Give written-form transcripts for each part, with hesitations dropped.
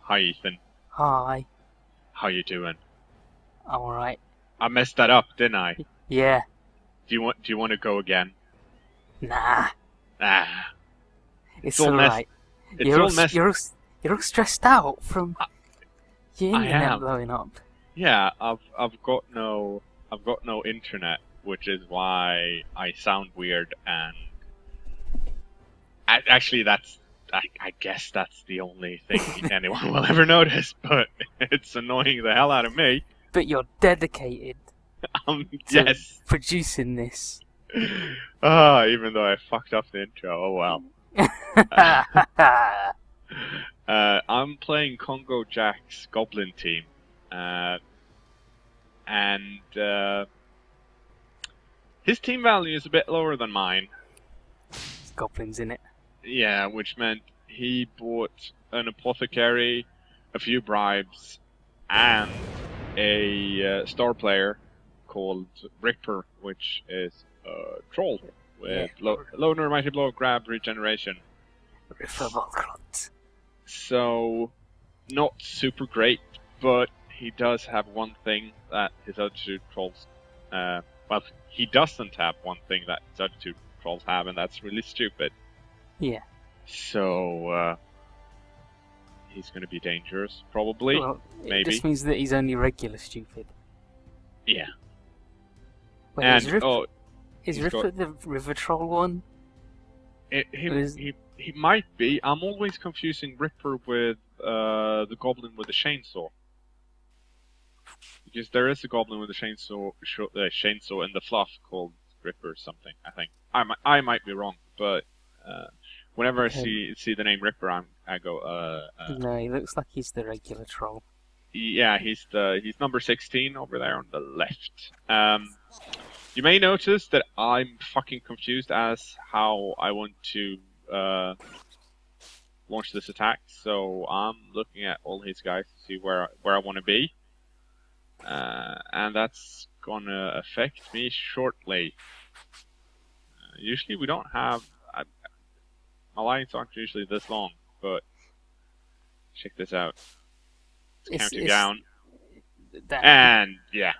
Hi, Ethan. Hi. How you doing? I'm alright. I messed that up, didn't I? Yeah. Do you want to go again? Nah. Ah, It's all messed. alright. It's all messed. You're all stressed out from your I internet am. blowing up. Yeah, I've got no internet, which is why I sound weird. And actually, I guess that's the only thing anyone will ever notice. But it's annoying the hell out of me. But you're dedicated to Yes. producing this. Even though I fucked up the intro, oh well. I'm playing CongoJack's Goblin team, and his team value is a bit lower than mine. There's goblins in it. Yeah, which meant he bought an apothecary, a few bribes, and a star player called Ripper, which is a troll with loner, mighty blow, grab, regeneration. So, not super great, but he does have one thing that his other two trolls... well, he doesn't have one thing that his other two trolls have, and that's really stupid. Yeah. So, he's going to be dangerous, probably. Well, maybe. It just means that he's only regular stupid. Yeah. Wait, And, is Ripper the river troll one? He might be. I'm always confusing Ripper with the goblin with the chainsaw. Because there is a goblin with a chainsaw in the fluff called Ripper or something, I think. I might be wrong, but whenever I see the name Ripper, I go, No, he looks like he's the regular troll. Yeah, he's number 16 over there on the left. You may notice that I'm fucking confused as how I want to launch this attack. So I'm looking at all his guys to see where I want to be, and that's gonna affect me shortly. Usually we don't have my lines aren't usually this long, but check this out. It's counting down, and yeah,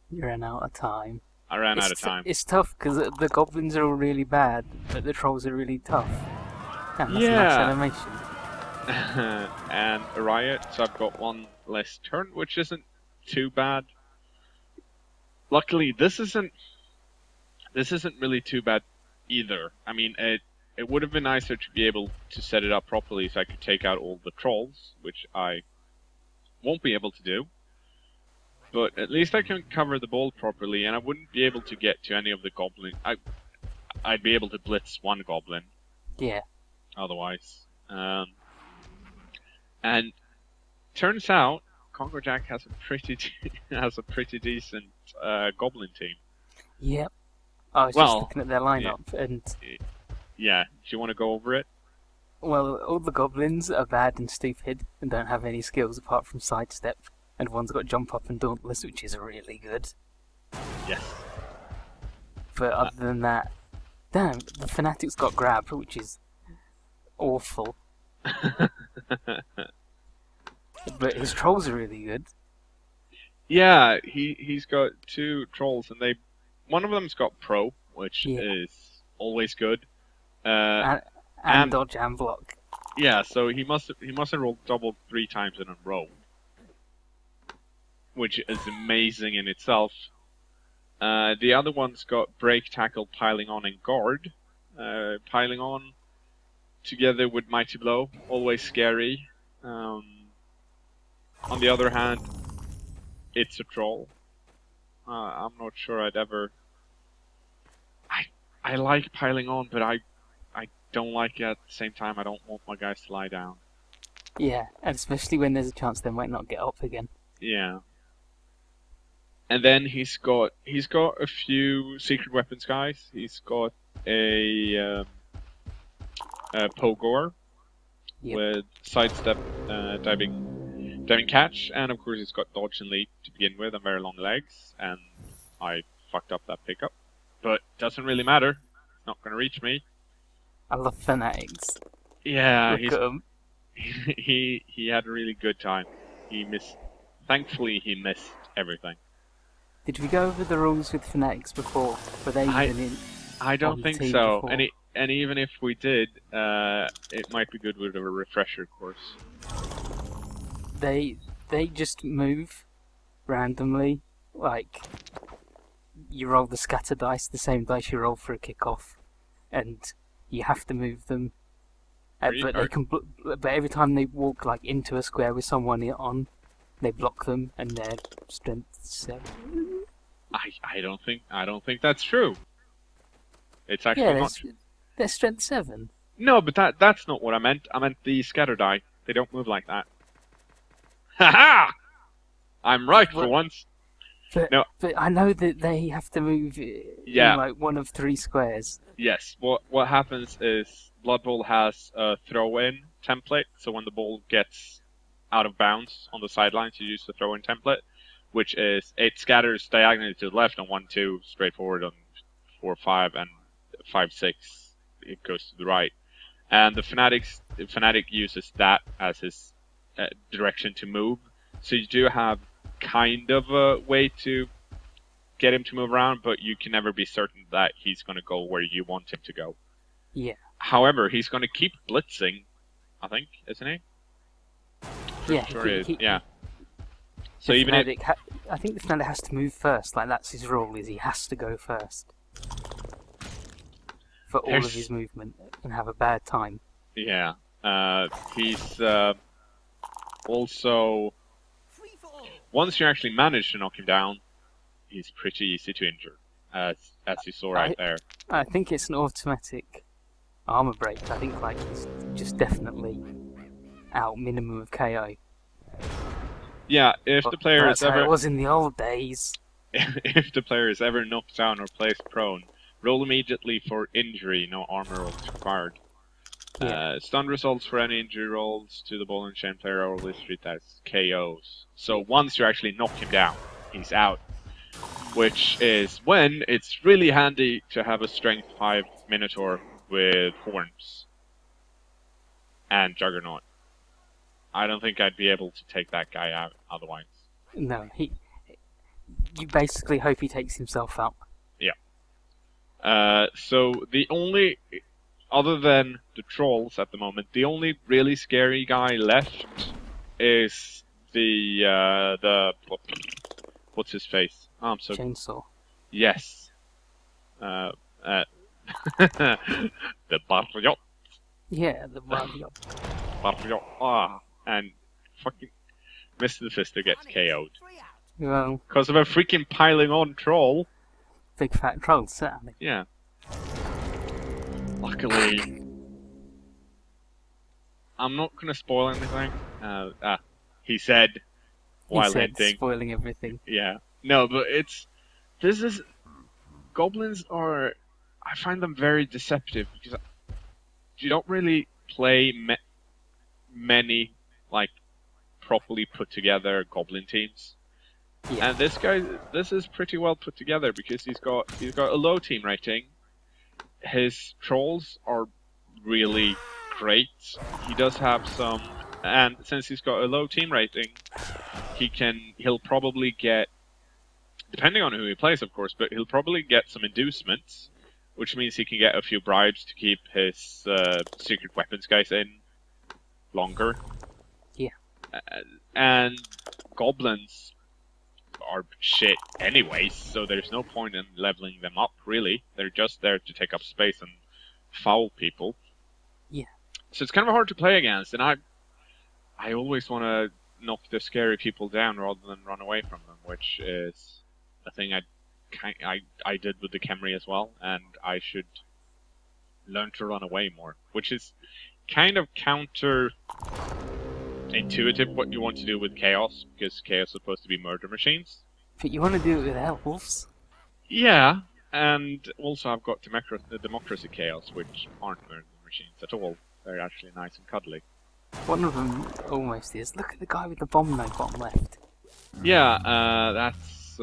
you ran out of time. I ran out of time. It's tough because the goblins are all really bad, but the trolls are really tough. Damn, that's a nice animation. And a Riot, so I've got one less turn, which isn't too bad. Luckily, this isn't really too bad either. I mean, it would have been nicer to be able to set it up properly so I could take out all the trolls, which I won't be able to do. But at least I can cover the ball properly, and I wouldn't be able to get to any of the goblin. I'd be able to blitz one goblin. Yeah. Otherwise, and turns out CongoJack has a pretty decent goblin team. Yep. I was just looking at their lineup, and yeah. Do you want to go over it? Well, all the goblins are bad and stupid and don't have any skills apart from sidestep. And one's got jump up and dauntless, which is really good. Yes. But other than that, damn, the Fanatic's got grab, which is awful. But his trolls are really good. Yeah, he's got two trolls, and one of them's got pro, which is always good. And dodge and block. Yeah, so he must have rolled double 3 times in a row, which is amazing in itself. The other one's got break, tackle, piling on, and guard. Piling on together with mighty blow, always scary. On the other hand, it's a troll. I'm not sure I'd ever... I like piling on, but I don't like it at the same time. I don't want my guys to lie down. Yeah, and especially when there's a chance they might not get up again. Yeah. And then he's got a few secret weapons guys. He's got a Pogor with sidestep, diving catch, and of course he's got dodge and leap to begin with, and very long legs. And I fucked up that pickup, but doesn't really matter. It's not going to reach me. I love Fanatics. Yeah, Look at 'em. he had a really good time. He missed. Thankfully, he missed everything. Did we go over the rules with Fanatics before? Were they even in? I don't on the think team so. before? And even if we did, it might be good with a refresher course. They just move randomly, like you roll the scatter dice, the same dice you roll for a kickoff, and you have to move them. But they can. But every time they walk like into a square with someone on, they block them, and their strength 7. I don't think that's true. It's actually not. Their strength 7. No, but that's not what I meant. I meant the scatter die. They don't move like that. Haha! I'm right for once. But, no. But I know that they have to move in like one of 3 squares. Yes. What happens is Blood Bowl has a throw-in template, so when the ball gets out of bounds on the sidelines, you use the throw-in template, which is it scatters diagonally to the left on 1-2, straight forward on 4-5, and 5-6 it goes to the right. And the Fanatic uses that as his direction to move. So you do have kind of a way to get him to move around, but you can never be certain that he's going to go where you want him to go. Yeah. However, he's going to keep blitzing, I think, isn't he? Yeah. Sure he is. Yeah. So even if I think the Fanatic has to move first. Like that's his rule: is he has to go first for all of his movement and have a bad time. Yeah. He's also, once you actually manage to knock him down, he's pretty easy to injure, as you saw right there. I think it's an automatic armor break. I think like he's just definitely out minimum of KO. Yeah, if the player is ever... How it was in the old days. If the player is ever knocked down or placed prone, roll immediately for injury, no armor rolls required. Yeah. Stun results for any injury rolls to the ball and chain player are always treated as KOs. So once you actually knock him down, he's out. Which is when it's really handy to have a strength 5 Minotaur with horns and Juggernaut. I don't think I'd be able to take that guy out otherwise. No, you basically hope he takes himself out. Yeah. So the only, other than the trolls at the moment, the only really scary guy left is the what's his face? Oh, I'm so Chainsaw. Yes. The Barriot. Yeah, the Barriot. Barriot. Ah. And fucking Mr. the Fister gets KO'd. Well, because of a freaking piling on troll. Big fat troll, certainly. Yeah. Luckily, I'm not gonna spoil anything. He said while hinting. Spoiling everything. Yeah. No, but goblins are, I find them very deceptive because you don't really play many like properly put together goblin teams. Yeah. And this is pretty well put together because he's got a low team rating. His trolls are really great. He does have some, and since he's got a low team rating, he'll probably get, depending on who he plays, of course, but he'll probably get some inducements, which means he can get a few bribes to keep his secret weapons guys in longer. Yeah. And goblins are shit anyways, so there's no point in leveling them up, really. They're just there to take up space and foul people. Yeah. So it's kind of hard to play against, and I always want to knock the scary people down rather than run away from them, which is a thing I did with the Khemri as well, and I should learn to run away more, which is kind of counter intuitive what you want to do with Chaos, because Chaos is supposed to be murder machines. But you want to do it with elves? Yeah, and also I've got Democracy Chaos, which aren't murder machines at all. They're actually nice and cuddly. One of them almost is. Look at the guy with the bomb no bottom left. Yeah, that's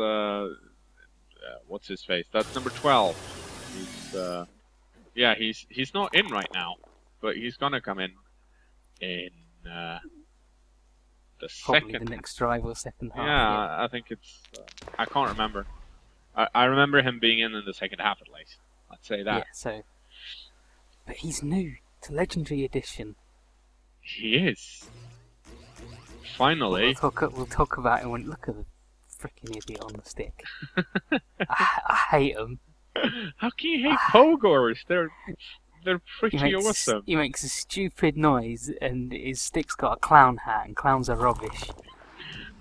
what's his face? That's number 12. He's not in right now, but he's gonna come in the Probably second. the next drive or second half. Yeah, I think it's. I can't remember. I remember him being in the second half at least. I'd say that. Yeah, so. But he's new to Legendary Edition. He is. Finally. We'll talk about it when. Look at the freaking idiot on the stick. I hate him. How can you hate Pogors? They're pretty He awesome. He makes a stupid noise, and his stick's got a clown hat, and clowns are rubbish.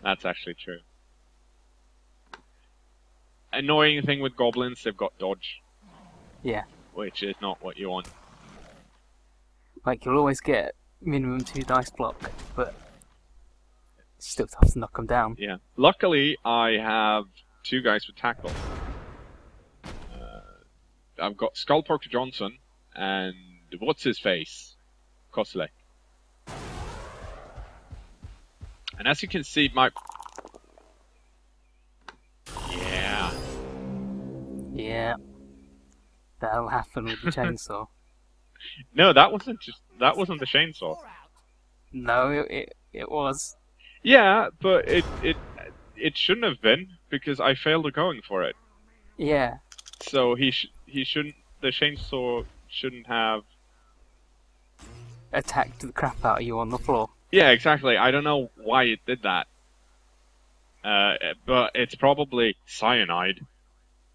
That's actually true. Annoying thing with goblins, they've got dodge. Yeah. Which is not what you want. Like, you'll always get minimum 2 dice block, but it's still tough to knock them down. Yeah. Luckily, I have 2 guys with tackle. I've got Skullporker Johnson and what's his face? Koslek. And as you can see, my... Yeah. Yeah. That'll happen with the chainsaw. No, that wasn't the chainsaw. No, it was. Yeah, but it shouldn't have been because I failed at going for it. Yeah. So he shouldn't. The chainsaw shouldn't have Attacked the crap out of you on the floor. Yeah, exactly. I don't know why it did that. But it's probably cyanide.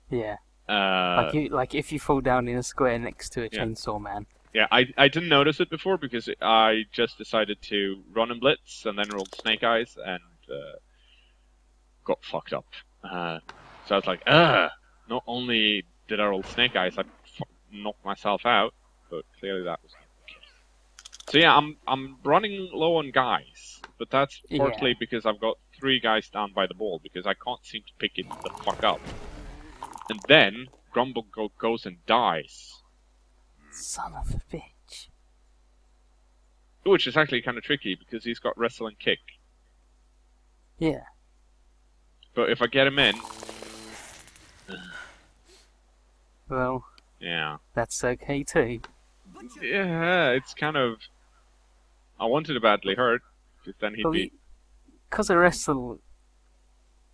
Yeah. Like if you fall down in a square next to a chainsaw man. Yeah, I didn't notice it before because I just decided to run and blitz and then rolled Snake Eyes and got fucked up. So I was like, not only did I roll Snake Eyes, I knocked myself out, but clearly that was not the case. So yeah, I'm running low on guys, but that's partly because I've got 3 guys down by the ball because I can't seem to pick it the fuck up. And then Grumble goes and dies. Son of a bitch. Which is actually kind of tricky because he's got wrestle and kick. Yeah. But if I get him in... Well... Yeah. That's okay too. Yeah, it's kind of... I wanted to badly hurt, because then he'd be... Because of wrestle,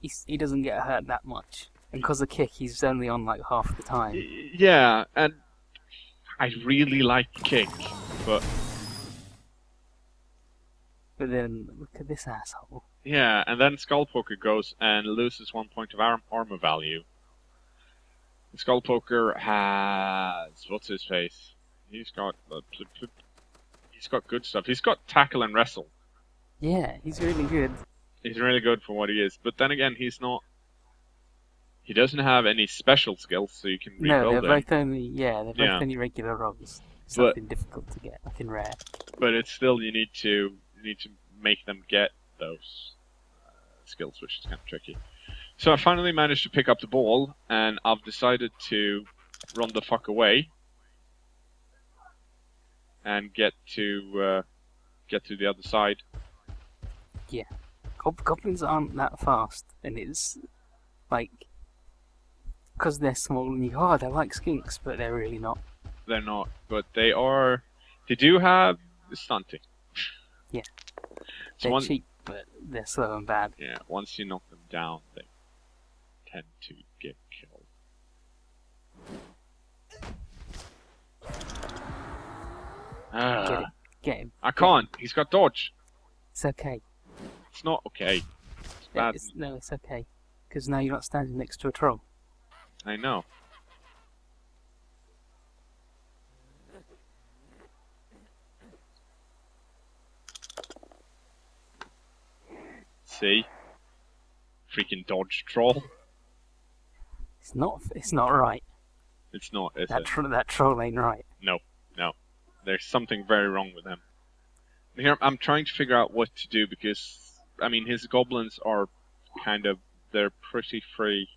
he doesn't get hurt that much. And because of kick, he's only on like half the time. Yeah, and I really like kick, but... But then, look at this asshole. Yeah, and then Skullpoker goes and loses 1 point of armor value. Skullpoker has... What's his face? He's got good stuff. He's got tackle and wrestle. Yeah, he's really good. He's really good for what he is. But then again, he's not... He doesn't have any special skills, so you can rebuild No, they're them. both only... Yeah, they're both only regular rolls. Something difficult to get, like in rare. But it's still, you need to make them get those skills, which is kind of tricky. So I finally managed to pick up the ball, and I've decided to run the fuck away and get to the other side. Yeah, goblins aren't that fast, and it's like because they're small and you go, oh, they're like skinks, but they're really not. They're not, but they are. They do have stunting. Yeah, So they're cheap, but they're slow and bad. Yeah, once you knock them down, they tend to get killed. Get him. I can't. He's got dodge. It's okay. It's not okay. It's bad. No, it's okay. Because now you're not standing next to a troll. I know. See? Freaking dodge troll. It's not right. It's not, is that it? That troll ain't right. No. There's something very wrong with him. Here, I'm trying to figure out what to do because, I mean, his goblins are they're pretty free.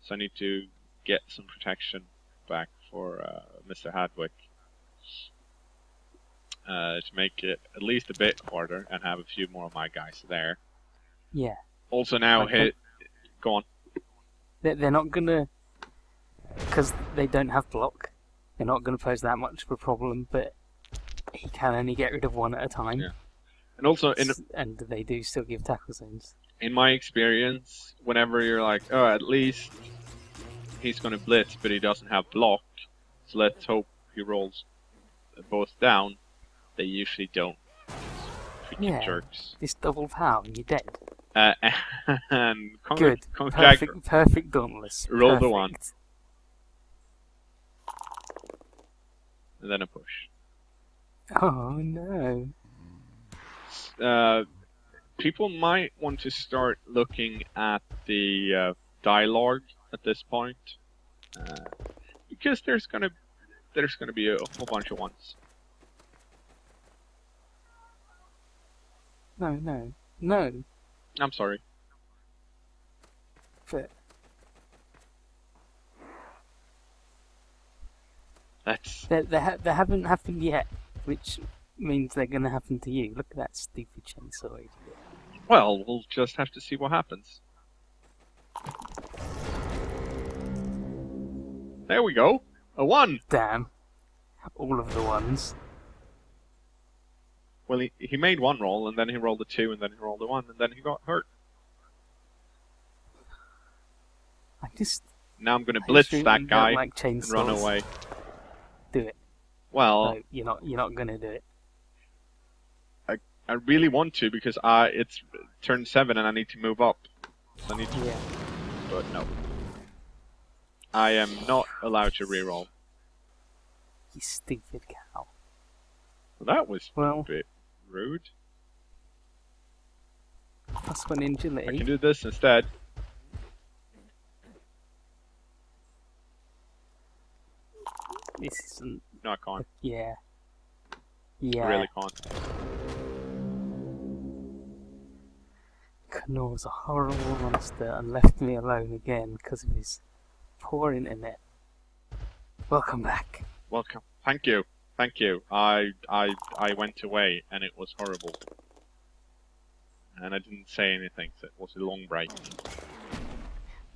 So I need to get some protection back for Mr. Hadwick. To make it at least a bit harder and have a few more of my guys there. Yeah. Also now, go on. They're not gonna, because they don't have block, they're not gonna pose that much of a problem, but he can only get rid of one at a time. Yeah. And also, and they do still give tackle zones. in my experience, whenever you're like, oh, at least he's gonna blitz, but he doesn't have block, so let's hope he rolls both down, they usually don't. Freaking jerks. This double pow and you're dead. And Good. CongoJack Perfect dauntless. roll the one. And then a push. Oh no. People might want to start looking at the dialogue at this point, because there's gonna be a whole bunch of ones. No. I'm sorry. But That's they haven't happened yet, which means they're gonna happen to you. Look at that stupid chainsaw idiot. well, we'll just have to see what happens. There we go. A 1. Damn. All of the ones. Well, he made one roll, and then he rolled a 2, and then he rolled a 1, and then he got hurt. Now I'm gonna blitz that guy like and run away. Do it. Well, No, you're not gonna do it. I really want to because it's turn 7 and I need to move up. So I need to, Yeah. but no. I am not allowed to reroll. You stupid cow. Well, that was Well, a bit rude. +1 agility. I can do this instead. This isn't. No, I can't. Yeah. I Yeah. really can't. kKnoor's a horrible monster and left me alone again because of his poor internet. Welcome back. Welcome. Thank you. Thank you. I went away and it was horrible. And I didn't say anything, so it was a long break.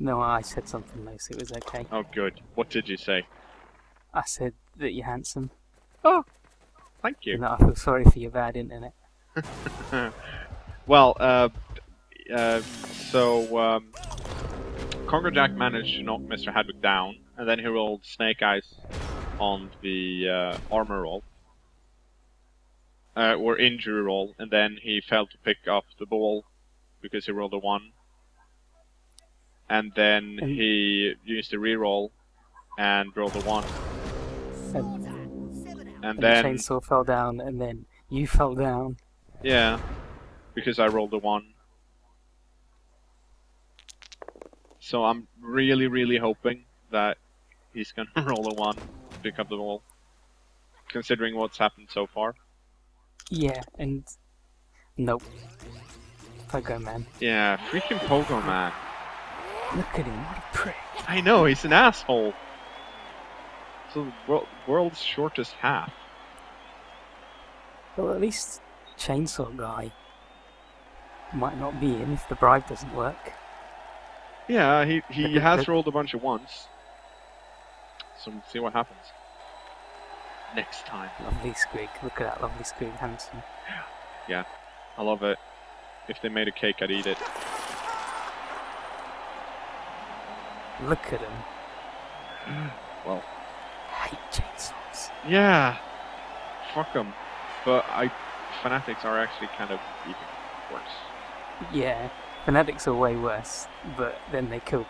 No, I said something nice. It was okay. Oh, good. What did you say? I said that you're handsome. Oh, thank you. And that I feel sorry for your bad internet. Well, CongoJack managed to knock Mr. Hadwick down, and then he rolled Snake Eyes on the armor roll, or injury roll, and then he failed to pick up the ball because he rolled a 1. And then he used a reroll and rolled a 1. And the then chainsaw fell down, and then you fell down. yeah, because I rolled a 1. So I'm really, really hoping that he's gonna roll a 1 to pick up the ball, considering what's happened so far. Yeah, and nope. Pogo man. Yeah, freaking Pogo Man. Look at him, what a prick. I know, he's an asshole. So the world's shortest half. Well, at least chainsaw guy might not be in if the bribe doesn't work. Yeah, he has rolled a bunch of 1s. So we'll see what happens next time. Lovely squig. Look at that lovely squig, handsome. Yeah, I love it. If they made a cake, I'd eat it. Look at him. Well, I hate chainsaws. yeah, fuck them. But Fanatics are actually kind of even worse. Yeah, Fanatics are way worse, but then they kill